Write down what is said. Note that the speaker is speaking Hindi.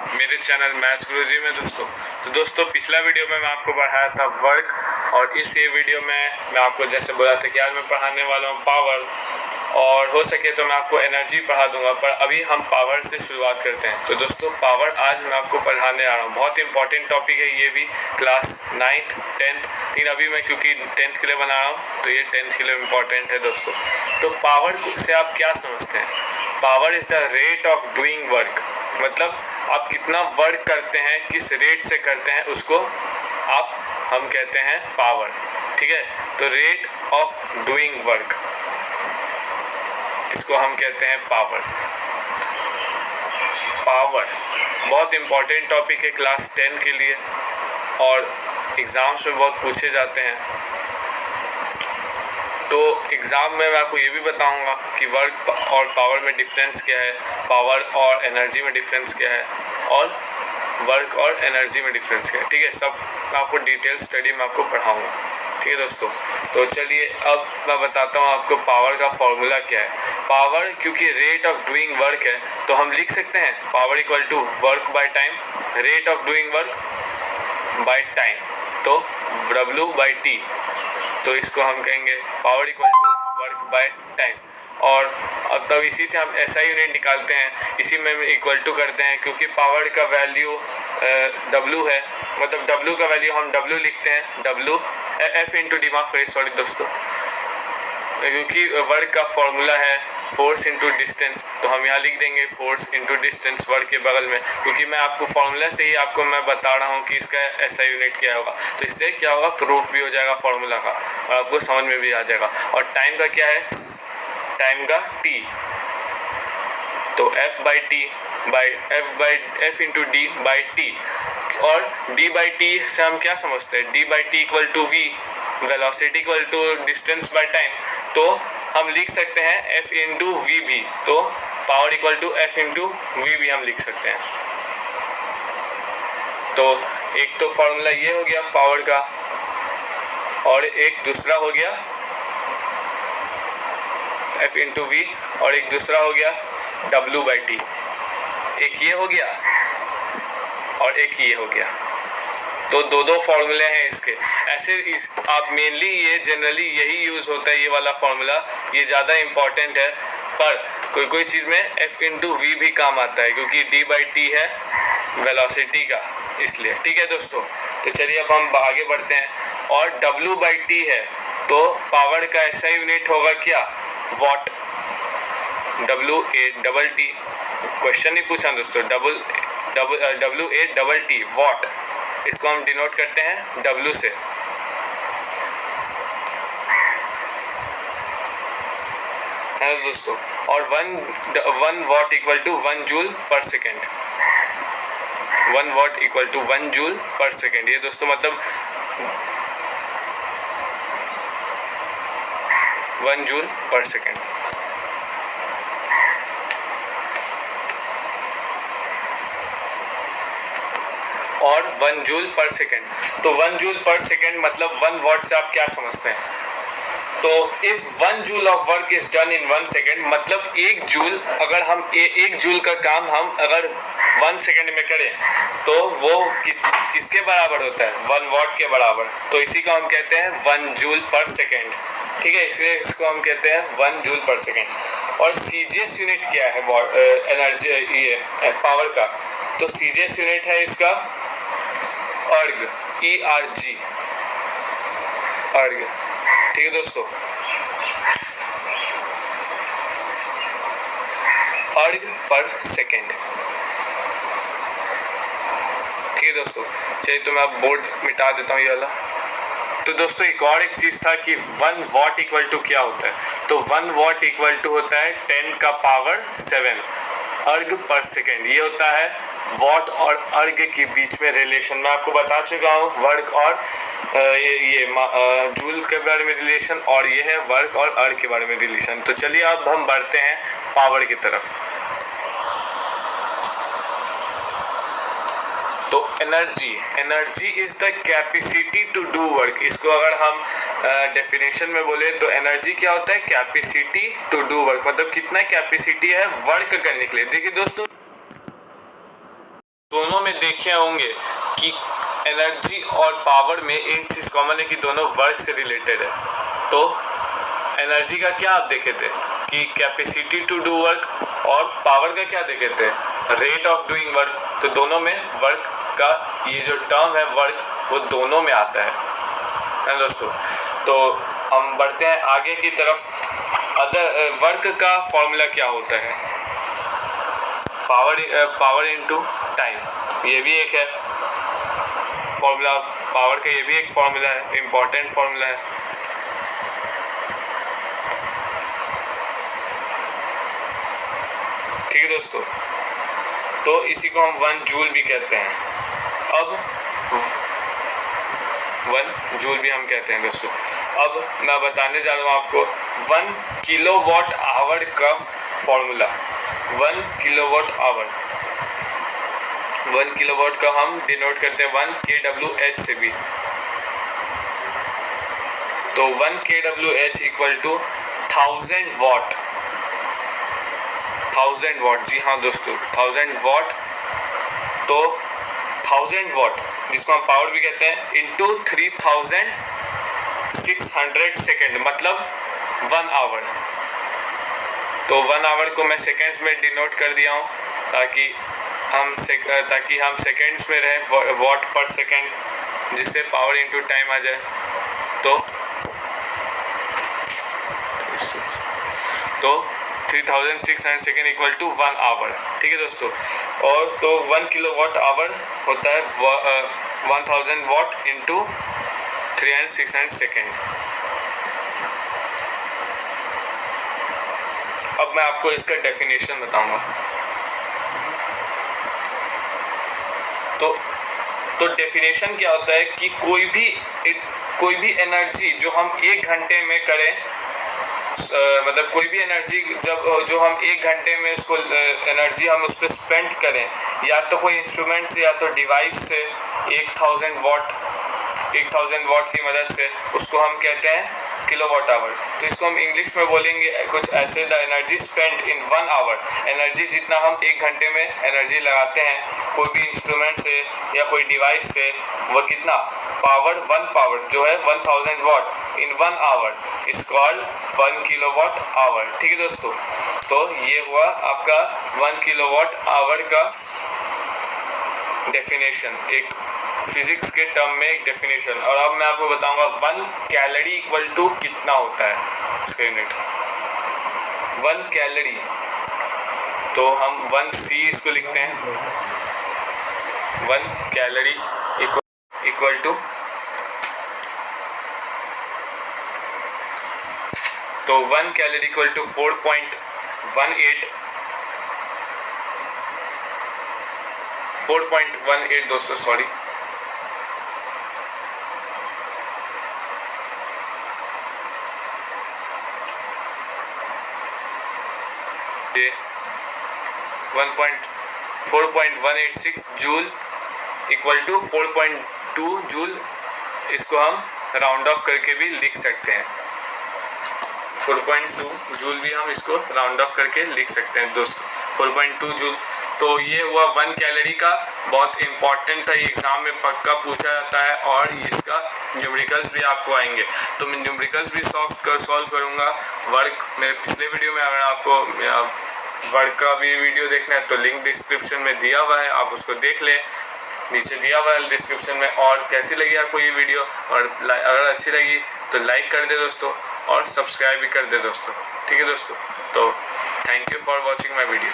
मेरे चैनल मैथ्स गुरुजी में दोस्तों पिछला वीडियो में मैं आपको पढ़ाया था वर्क, और इस ये वीडियो में मैं आपको जैसे बोला था कि आज मैं पढ़ाने वाला हूँ पावर, और हो सके तो मैं आपको एनर्जी पढ़ा दूंगा, पर अभी हम पावर से शुरुआत करते हैं। तो दोस्तों पावर आज मैं आपको पढ़ाने आ रहा हूँ। बहुत इंपॉर्टेंट टॉपिक है ये भी, क्लास 9th 10th, लेकिन अभी मैं क्योंकि 10th के लिए बना रहा हूँ तो ये 10th के लिए इम्पॉर्टेंट है दोस्तों। तो पावर से आप क्या समझते हैं? Power is the rate of doing work, मतलब आप कितना वर्क करते हैं, किस रेट से करते हैं, उसको हम कहते हैं पावर। ठीक है, तो रेट ऑफ डूइंग वर्क, इसको हम कहते हैं पावर। पावर बहुत इंपॉर्टेंट टॉपिक है क्लास 10 के लिए, और एग्ज़ाम्स में बहुत पूछे जाते हैं। तो एग्ज़ाम में मैं आपको ये भी बताऊंगा कि वर्क और पावर में डिफरेंस क्या है, पावर और एनर्जी में डिफरेंस क्या है, और वर्क और एनर्जी में डिफरेंस क्या है। ठीक है, सब मैं आपको डिटेल स्टडी में आपको पढ़ाऊंगा। ठीक है दोस्तों, तो चलिए अब मैं बताता हूँ आपको पावर का फॉर्मूला क्या है। पावर क्योंकि रेट ऑफ डूइंग वर्क है, तो हम लिख सकते हैं power equal to work by time, rate of doing work by time, तो W/T। तो इसको हम कहेंगे power equal to work by time. और अब तब इसी से हम ऐसा यूनिट निकालते हैं, इसी में इक्वल टू करते हैं, क्योंकि पावर का वैल्यू W है, मतलब W का वैल्यू हम W लिखते हैं, W F इंटू डी, माफ करिए सॉरी दोस्तों, क्योंकि वर्क का फॉर्मूला है फोर्स इंटू डिस्टेंस, तो हम यहाँ लिख देंगे फोर्स इंटू डिस्टेंस वर्क के बगल में, क्योंकि मैं आपको फॉर्मूला से ही आपको मैं बता रहा हूँ कि इसका ऐसा यूनिट क्या होगा। तो इससे क्या होगा, प्रूफ भी हो जाएगा फॉर्मूला का, और आपको समझ में भी आ जाएगा। और टाइम का क्या है, टाइम का T, तो F/T by F into d by t, और D/T से हम क्या समझते हैं, D/T equal to V, velocity equal to distance by time, तो हम लिख सकते हैं F इंटू वी भी, तो power equal to F into v भी हम लिख सकते हैं। तो एक तो फॉर्मूला ये हो गया पावर का, और एक दूसरा हो गया F इंटू वी, और एक दूसरा हो गया W/T। एक ये हो गया और एक ये हो गया, तो दो फॉर्मूले हैं इसके। ऐसे आप मेनली ये जनरली यही यूज़ होता है, ये वाला फॉर्मूला, ये ज़्यादा इम्पॉर्टेंट है, पर कोई चीज़ में F इंटू वी भी काम आता है, क्योंकि D/T है वेलोसिटी का, इसलिए। ठीक है दोस्तों, तो चलिए अब हम आगे बढ़ते हैं। और W/T है, तो पावर का ऐसा यूनिट होगा क्या, वॉट, WA/T। क्वेश्चन नहीं पूछा दोस्तों, WA/T वॉट, इसको हम डिनोट करते हैं W से। है दोस्तों, और 1 watt equal to 1 joule per second, 1 watt equal to 1 joule per second. ये दोस्तों मतलब 1 जूल पर सेकेंड। और 1 जूल पर सेकेंड, तो 1 जूल पर सेकेंड मतलब 1 वॉट से आप क्या समझते हैं? तो if 1 joule of work is done in 1 second, मतलब 1 जूल, अगर हम 1 जूल का काम हम अगर 1 सेकेंड में करें, तो वो किसके बराबर होता है, 1 वॉट के बराबर। तो इसी को हम कहते हैं 1 जूल पर सेकेंड। ठीक है, इसलिए इसको हम कहते हैं 1 जूल पर सेकेंड। और CGS यूनिट क्या है एनर्जी, ये पावर का, तो CGS यूनिट है इसका अर्ग, ERG, अर्ग। ठीक है दोस्तों, अर्ग पर सेकेंड। ठीक है दोस्तों, चलिए तो मैं अब बोर्ड मिटा देता हूँ ये वाला। तो दोस्तों एक चीज़ था कि 1 वॉट इक्वल टू क्या होता है, तो 1 वॉट इक्वल टू होता है 10 का पावर 7 अर्ग पर सेकेंड। ये होता है वॉट और अर्ग के बीच में रिलेशन। मैं आपको बता चुका हूँ वर्क और ये जूल के बारे में रिलेशन, और ये है वर्क और अर्ग के बारे में रिलेशन। तो चलिए अब हम बढ़ते हैं पावर की तरफ। तो energy is the capacity to do work. इसको अगर हम डेफिनेशन में बोले तो एनर्जी क्या होता है, कैपेसिटी टू डू वर्क, मतलब कितना कैपेसिटी है वर्क करने के लिए। देखिए दोस्तों दोनों में देखे होंगे कि एनर्जी और पावर में एक चीज़ कॉमन है कि दोनों वर्क से रिलेटेड है। तो एनर्जी का क्या आप देखे थे कि कैपेसिटी टू डू वर्क, और पावर का क्या देखे थे, रेट ऑफ डूइंग वर्क। तो दोनों में वर्क का ये जो टर्म है वर्क, वो दोनों में आता है दोस्तों। तो हम बढ़ते हैं आगे की तरफ। अदर वर्क का फॉर्मूला क्या होता है, पावर इनटू टाइम, ये भी एक है फॉर्मूला। पावर का ये भी एक फॉर्मूला है, इम्पोर्टेंट फॉर्मूला है। ठीक है दोस्तों, तो इसी को हम 1 जूल भी कहते हैं। अब 1 जूल भी हम कहते हैं दोस्तों। अब मैं बताने जा रहा हूँ आपको 1 किलोवाट आवर का फॉर्मूला। 1 किलोवाट आवर, 1 किलोवाट का हम डिनोट करते हैं 1 kWh से भी। तो 1 kWh इक्वल टू 1000 वाट। 1000 वाट, जी हाँ दोस्तों, 1000 वाट। तो 1000 वाट, जिसको हम पावर भी कहते हैं, इंटू 3600 सेकेंड, मतलब 1 आवर। तो 1 आवर को मैं सेकेंड्स में डिनोट कर दिया हूँ ताकि हम सेकेंड्स में रहे, वाट पर सेकेंड, जिससे पावर इनटू टाइम आ जाए। तो 3600 सेकेंड इक्वल टू 1 आवर। ठीक है दोस्तों, और तो 1 किलोवाट आवर होता है 1000 वाट इंटू 3600 सेकेंड। अब मैं आपको इसका डेफिनेशन बताऊंगा। तो डेफिनेशन क्या होता है कि कोई भी एनर्जी जो हम 1 घंटे में करें, मतलब कोई भी एनर्जी जो हम 1 घंटे में उसको एनर्जी हम उस पर स्पेंड करें, या तो कोई इंस्ट्रूमेंट से या तो डिवाइस से 1000 वाट की मदद से, उसको हम कहते हैं किलोवाट आवर। तो इसको हम इंग्लिश में बोलेंगे कुछ ऐसे, the energy spend in 1 hour. Energy जितना हम 1 घंटे में एनर्जी लगाते हैं कोई भी इंस्ट्रूमेंट से या कोई डिवाइस से, वो कितना पावर, 1 पावर जो है 1000 वाट इन 1 our is called 1 kilowatt hour. ठीक है दोस्तों, तो ये हुआ आपका 1 किलोवाट आवर का डेफिनेशन, एक फिजिक्स के टर्म में एक डेफिनेशन। और अब मैं आपको बताऊंगा 1 कैलोरी इक्वल टू कितना होता है, इसका यूनिट 1 कैलोरी। तो हम 1C इसको लिखते हैं, 1 कैलोरी इक्वल टू, तो 1 कैलोरी इक्वल टू 4.18 दोस्तों, सॉरी, ये 4.186 जूल इक्वल टू 4.2 जूल। इसको हम राउंड ऑफ करके भी लिख सकते हैं, 4.2 जूल भी हम इसको राउंड ऑफ करके लिख सकते हैं दोस्तों, 4.2 जूल। तो ये हुआ 1 कैलोरी का, बहुत इंपॉर्टेंट था, एग्जाम में पक्का पूछा जाता है, और इसका न्यूमेरिकल्स भी आपको आएंगे। तो मैं न्यूमेरिकल्स भी सॉल्व करूँगा। वर्क मेरे पिछले वीडियो में, अगर आपको वर्क का भी वीडियो देखना है तो लिंक डिस्क्रिप्शन में दिया हुआ है, आप उसको देख लें, नीचे दिया हुआ है डिस्क्रिप्शन में। और कैसी लगी आपको ये वीडियो, और अगर अच्छी लगी तो लाइक कर दे दोस्तों, और सब्सक्राइब भी कर दे दोस्तों। ठीक है दोस्तों, तो thank you for watching my video.